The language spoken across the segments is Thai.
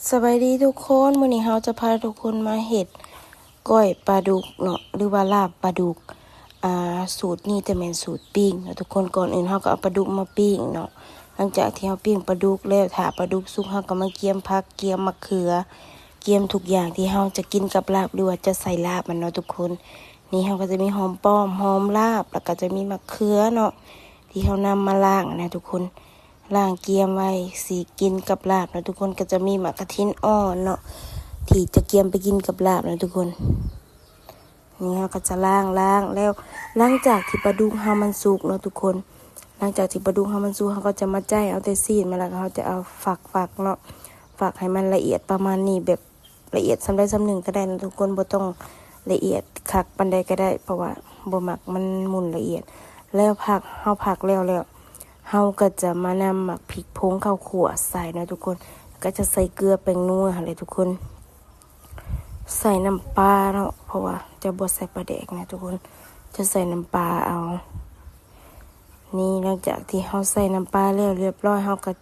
สวัสดีทุกคนมื้อนี้เราจะพาทุกคนมาเฮ็ดก้อยปลาดุกเนาะหรือว่าลาบปลาดุกสูตรนี้จะเป็นสูตรปิ้งเนาะทุกคนก่อนอื่นเราก็เอาปลาดุกมาปิ้งเนาะหลังจากที่เราปิ้งปลาดุกแล้วถ้าปลาดุกสุกเราก็มาเกียมผักเกียมมะเขือเกียมทุกอย่างที่เราจะกินกับลาบหรือว่าจะใส่ลาบมันเนาะทุกคนนี่เราก็จะมีหอมป้อมหอมลาบแล้วก็จะมีมะเขือเนาะที่เรานำมาล้างนะทุกคนล้างเกียมไว้สีกินกับลาบนะทุกคนก็จะมีหมากกระทินอ่อนเนาะที่จะเกียมไปกินกับลาบนะทุกคนนี่เราก็จะล้างแล้วหลังจากที่ปลาดุกเฮามันสุกเนาะทุกคนหลังจากที่ปลาดุกเฮามันสุกเฮาก็จะมาใจเอาแต่ซีนมาแล้วก็เฮาจะเอาฝักเนาะฝักให้มันละเอียดประมาณนี้แบบละเอียดสำได้สำหนึ่งก็ได้นะทุกคนบ่ต้องละเอียดคักปานใดก็ได้เพราะว่าบ่มักมันหมุนละเอียดแล้วเฮาผักแล้วเฮาก็จะมานำหมักพริกผงข้าวคั่วใส่นะทุกคนก็จะใส่เกลือแป้งนัวอะไรทุกคนใส่น้ำปลาเนาะเพราะว่าจะบ่ใส่ปลาแดกนะทุกคนจะใส่น้ำปลาเอานี่หลังจากที่เฮาใส่น้ำปลาแล้วเรียบร้อยเฮาก็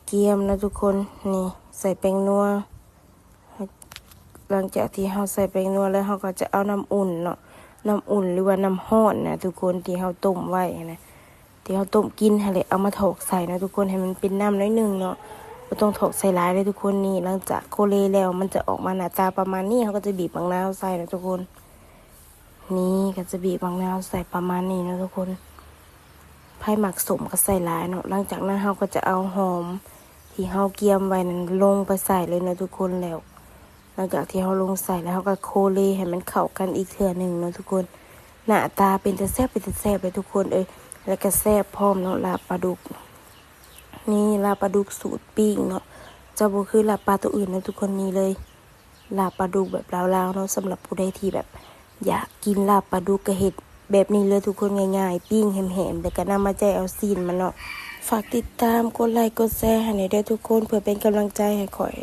เกียมนะทุกคนนี่ใส่แป้งนัวหลังจากที่เฮาใส่แป้งนัวแล้วเฮาก็จะเอาน้ำอุ่นเนาะน้ำอุ่นหรือว่าน้ำร้อนนะทุกคนที่เฮาต้มไว้นะที่เราต้มกินให้เลยเอามาถอกใส่นะทุกคนให้มันเป็นน้ำน้อยหนึ่งเนาะไม่ต้องถอกใส่หลายเลยทุกคนนี่หลังจากโคเลแล้วมันจะออกมาหน้าตาประมาณนี้เขาก็จะบีบมะนาวใส่นะทุกคนนี่ก็จะบีบมะนาวใส่ประมาณนี้นะทุกคนไผ่หมักสมก็ใส่หลายเนาะหลังจากนั้นเราก็จะเอาหอมที่เราเกียมไว้นั้นลงไปใส่เลยนะทุกคนแล้วหลังจากที่เราลงใส่แล้วเราก็โคเลให้มันเข้ากันอีกเทื่อหนึ่งนะทุกคนหน้าตาเป็นจะแซ่บเลยทุกคนแล้วก็แซ่บพร้อมเนาะลาบปลาดุกนี่ลาบปลาดุกสูตรปิ้งเนาะจะบ่คือลาบปลาตัวอื่นนะทุกคนนี่เลยลาบปลาดุกแบบลาวๆเนาะสำหรับผู้ใดที่แบบอยากกินลาบปลาดุกก็เฮ็ดแบบนี้เลยทุกคนง่ายๆปิ้งแหมๆแล้วก็นำมาแจ่เอาซีนมันเนาะฝากติดตามกดไลค์กดแชร์ให้หน่อยเด้อทุกคนเพื่อเป็นกำลังใจให้ข้อย